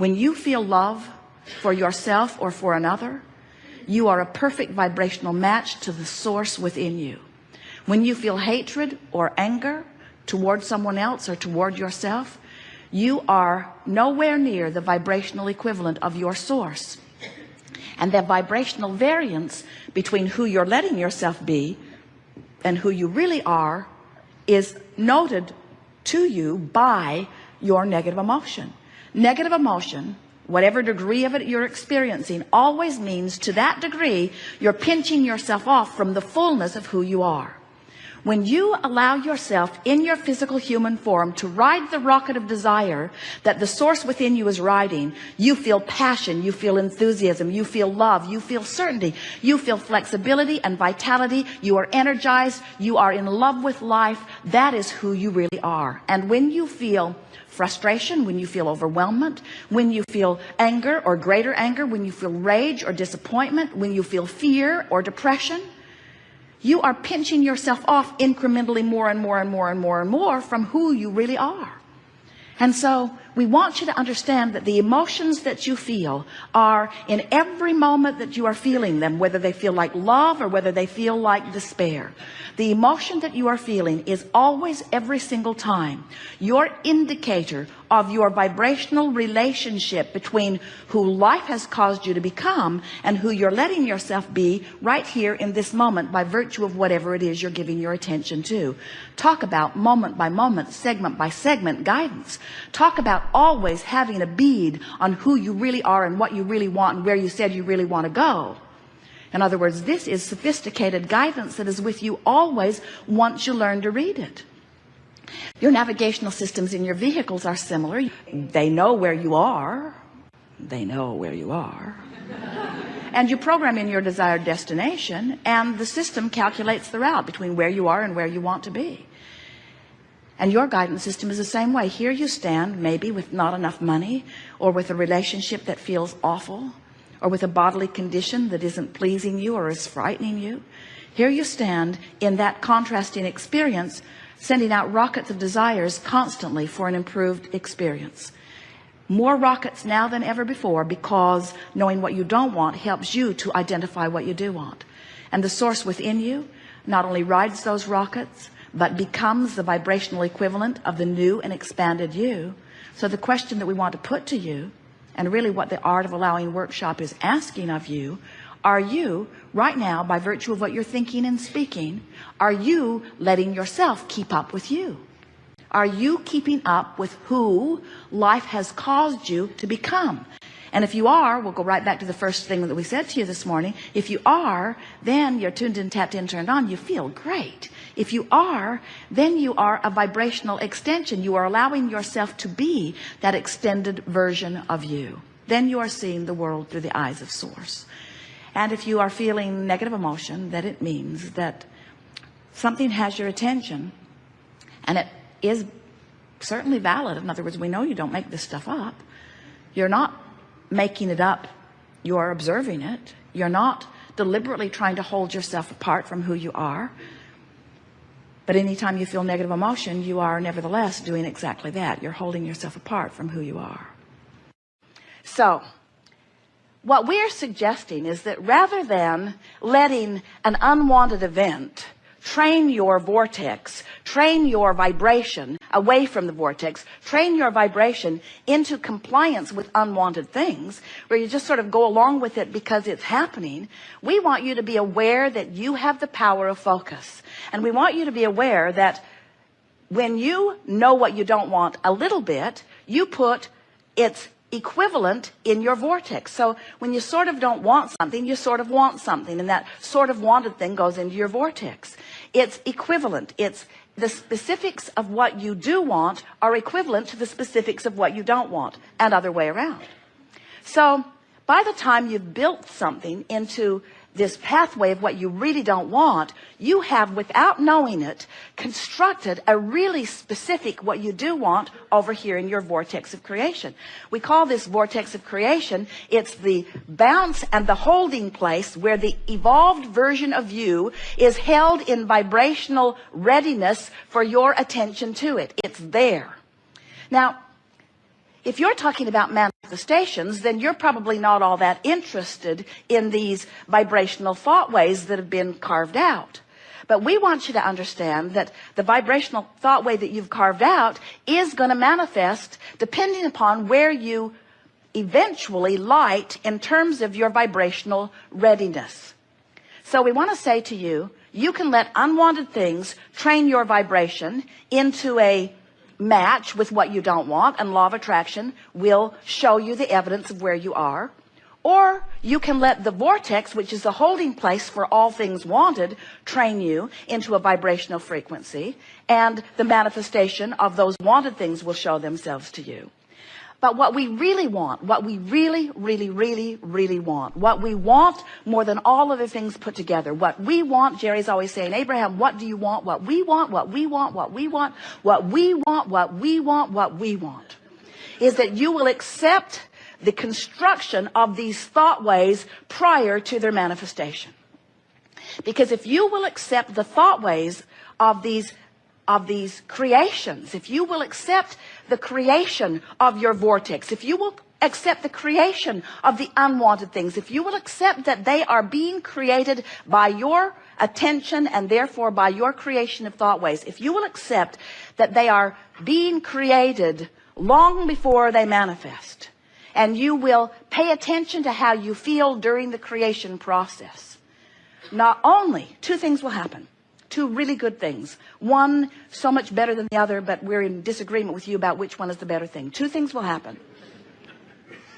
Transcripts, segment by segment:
When you feel love for yourself or for another, you are a perfect vibrational match to the source within you. When you feel hatred or anger toward someone else or toward yourself, you are nowhere near the vibrational equivalent of your source. And the vibrational variance between who you're letting yourself be and who you really are is noted to you by your negative emotion. Negative emotion, whatever degree of it you're experiencing, always means to that degree you're pinching yourself off from the fullness of who you are. When you allow yourself in your physical human form to ride the rocket of desire that the source within you is riding, you feel passion, you feel enthusiasm, you feel love, you feel certainty, you feel flexibility and vitality, you are energized, you are in love with life. That is who you really are. And when you feel frustration, when you feel overwhelmment, when you feel anger or greater anger, when you feel rage or disappointment, when you feel fear or depression, you are pinching yourself off incrementally more and more and more and more and more from who you really are. And so we want you to understand that the emotions that you feel are in every moment that you are feeling them, whether they feel like love or whether they feel like despair. The emotion that you are feeling is always, every single time, your indicator of your vibrational relationship between who life has caused you to become and who you're letting yourself be right here in this moment by virtue of whatever it is you're giving your attention to. Talk about moment by moment, segment by segment guidance. Talk about always having a bead on who you really are and what you really want and where you said you really want to go. In other words, this is sophisticated guidance that is with you always once you learn to read it. Your navigational systems in your vehicles are similar. They know where you are. They know where you are. And you program in your desired destination, and the system calculates the route between where you are and where you want to be. And your guidance system is the same way. Here you stand, maybe with not enough money, or with a relationship that feels awful, or with a bodily condition that isn't pleasing you or is frightening you. Here you stand in that contrasting experience, sending out rockets of desires constantly for an improved experience. More rockets now than ever before, because knowing what you don't want helps you to identify what you do want. And the source within you not only rides those rockets, but becomes the vibrational equivalent of the new and expanded you. So the question that we want to put to you, and really what the Art of Allowing workshop is asking of you, are you right now, by virtue of what you're thinking and speaking, are you letting yourself keep up with you? Are you keeping up with who life has caused you to become? And if you are, we'll go right back to the first thing that we said to you this morning. If you are, then you're tuned in, tapped in, turned on. You feel great. If you are, then you are a vibrational extension. You are allowing yourself to be that extended version of you. Then you are seeing the world through the eyes of Source. And if you are feeling negative emotion, that it means that something has your attention, and it is certainly valid. In other words, we know you don't make this stuff up. You're not making it up. You're observing it. You're not deliberately trying to hold yourself apart from who you are. But anytime you feel negative emotion, you are nevertheless doing exactly that. You're holding yourself apart from who you are. So what we're suggesting is that rather than letting an unwanted event train your vortex, train your vibration away from the vortex, train your vibration into compliance with unwanted things, where you just sort of go along with it because it's happening, we want you to be aware that you have the power of focus. And we want you to be aware that when you know what you don't want a little bit, you put its equivalent in your vortex. So when you sort of don't want something, you sort of want something, and that sort of wanted thing goes into your vortex. It's equivalent. It's the specifics of what you do want are equivalent to the specifics of what you don't want, and other way around. So by the time you've built something into this pathway of what you really don't want, you have, without knowing it, constructed a really specific what you do want over here in your vortex of creation. We call this vortex of creation. It's the bounce and the holding place where the evolved version of you is held in vibrational readiness for your attention to it. It's there. Now, If you're talking about manifestations, then you're probably not all that interested in these vibrational thought ways that have been carved out. But we want you to understand that the vibrational thought way that you've carved out is going to manifest depending upon where you eventually light in terms of your vibrational readiness. So we want to say to you, you can let unwanted things train your vibration into a match with what you don't want, and law of attraction will show you the evidence of where you are. Or you can let the vortex, which is the holding place for all things wanted, train you into a vibrational frequency, and the manifestation of those wanted things will show themselves to you. But what we really want, what we really want, what we want more than all other things put together, what we want, Jerry's always saying, Abraham, what do you want? What we want, what we want, what we want, what we want, what we want, what we want, is that you will accept the construction of these thought ways prior to their manifestation. Because if you will accept the thought ways of these creations, if you will accept the creation of your vortex, if you will accept the creation of the unwanted things, if you will accept that they are being created by your attention and therefore by your creation of thought ways, if you will accept that they are being created long before they manifest, and you will pay attention to how you feel during the creation process, not only two things will happen. Two really good things. One so much better than the other, but we're in disagreement with you about which one is the better thing. Two things will happen.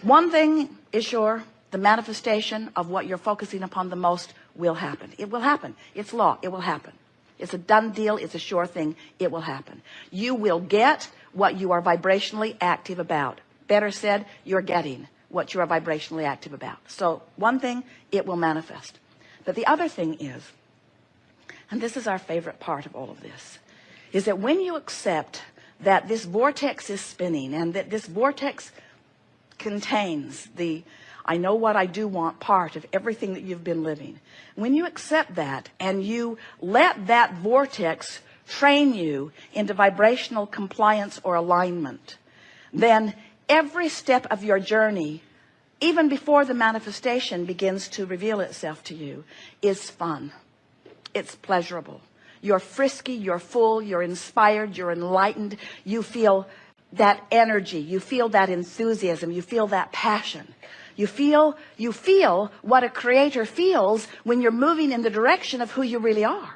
One thing is sure, the manifestation of what you're focusing upon the most will happen. It will happen. It's law. It will happen. It's a done deal. It's a sure thing. It will happen. You will get what you are vibrationally active about. Better said, you're getting what you are vibrationally active about. So one thing, it will manifest. But the other thing is, and this is our favorite part of all of this, is that when you accept that this vortex is spinning and that this vortex contains the I know what I do want part of everything that you've been living, when you accept that and you let that vortex train you into vibrational compliance or alignment, then every step of your journey, even before the manifestation begins to reveal itself to you, is fun. It's pleasurable. You're frisky, you're full, you're inspired, you're enlightened. You feel that energy, you feel that enthusiasm, you feel that passion. You feel what a creator feels when you're moving in the direction of who you really are.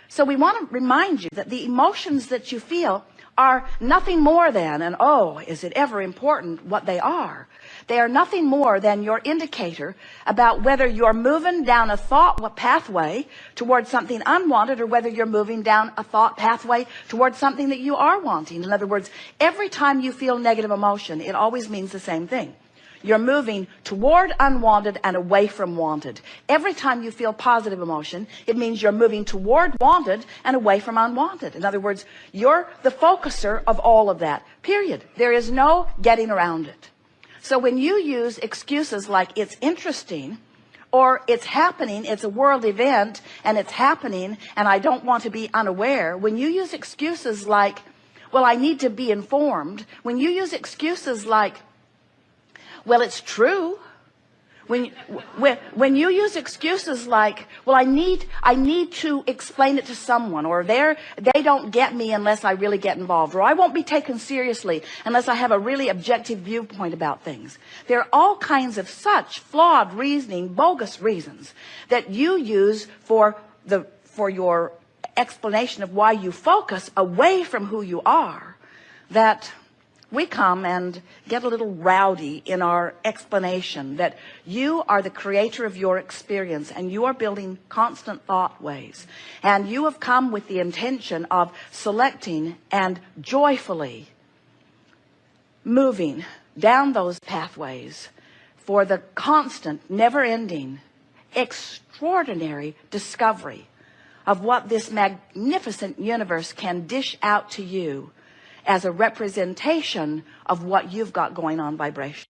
So we want to remind you that the emotions that you feel are nothing more than, and oh, is it ever important what they are? They are nothing more than your indicator about whether you're moving down a thought pathway towards something unwanted, or whether you're moving down a thought pathway towards something that you are wanting. In other words, every time you feel negative emotion, it always means the same thing. You're moving toward unwanted and away from wanted. Every time you feel positive emotion, it means you're moving toward wanted and away from unwanted. In other words, you're the focuser of all of that, period. There is no getting around it. So when you use excuses like it's interesting, or it's happening, it's a world event and it's happening and I don't want to be unaware, when you use excuses like, well, I need to be informed, when you use excuses like, well, it's true, when you use excuses like, well, I need to explain it to someone, or they don't get me unless I really get involved, or I won't be taken seriously unless I have a really objective viewpoint about things. There are all kinds of such flawed reasoning, bogus reasons that you use for your explanation of why you focus away from who you are, that we come and get a little rowdy in our explanation that you are the creator of your experience and you are building constant thought ways, and you have come with the intention of selecting and joyfully moving down those pathways for the constant, never-ending, extraordinary discovery of what this magnificent universe can dish out to you as a representation of what you've got going on vibration.